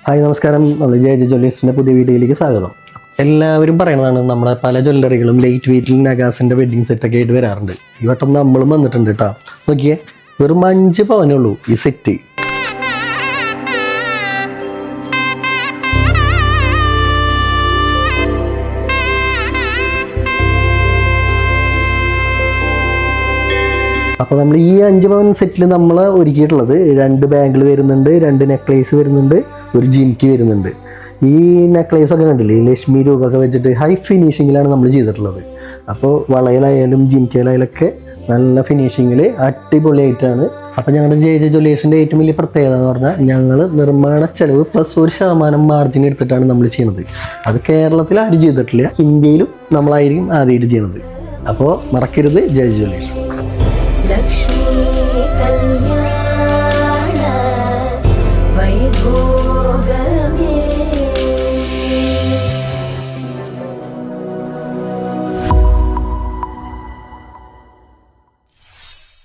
Hi നമസ്കാരം. നമ്മൾ J ജ്വല്ലേഴ്സിൻ്റെ പുതിയ വീഡിയോയിലേക്ക് സ്വാഗതം. എല്ലാവരും പറയണതാണ് നമ്മുടെ പല ജ്വല്ലറികളും ലൈറ്റ് വെയ്റ്റിൽ നഗാസിൻ്റെ വെഡ്ഡിങ് സെറ്റൊക്കെ ആയിട്ട് വരാറുണ്ട്. ഈ വട്ടം നമ്മളും വന്നിട്ടുണ്ട് കേട്ടോ. നോക്കിയേ, വെറും 5 പവനേ ഉള്ളൂ ഈ സെറ്റ്. അപ്പോൾ നമ്മൾ ഈ 5 പവൻ സെറ്റിൽ നമ്മൾ ഒരുക്കിയിട്ടുള്ളത് 2 ബാങ്കിൾ വരുന്നുണ്ട്, 2 നെക്ലേസ് വരുന്നുണ്ട്, ഒരു ജിംക്കി വരുന്നുണ്ട്. ഈ നെക്ലേസ് ഒക്കെ കണ്ടില്ലേ, ലക്ഷ്മി രൂപമൊക്കെ വെച്ചിട്ട് ഹൈ ഫിനിഷിങ്ങിലാണ് നമ്മൾ ചെയ്തിട്ടുള്ളത്. അപ്പോൾ വളയിലായാലും ജിംക്കയിലായാലൊക്കെ നല്ല ഫിനിഷിങ്ങിൽ അടിപൊളിയായിട്ടാണ്. അപ്പോൾ ഞങ്ങളുടെ ജെ ജ്വല്ലേഴ്സിൻ്റെ ഏറ്റവും വലിയ പ്രത്യേകത എന്ന് പറഞ്ഞാൽ ഞങ്ങൾ നിർമ്മാണ ചെലവ് പ്ലസ് 1% മാർജിൻ എടുത്തിട്ടാണ് നമ്മൾ ചെയ്യുന്നത്. അത് കേരളത്തിൽ ആരും ചെയ്തിട്ടില്ല, ഇന്ത്യയിലും നമ്മളായിരിക്കും ആദ്യമായിട്ട് ചെയ്യുന്നത്. അപ്പോൾ മറക്കരുത് ജെ ജ്വല്ലേഴ്സ്. Lakshmi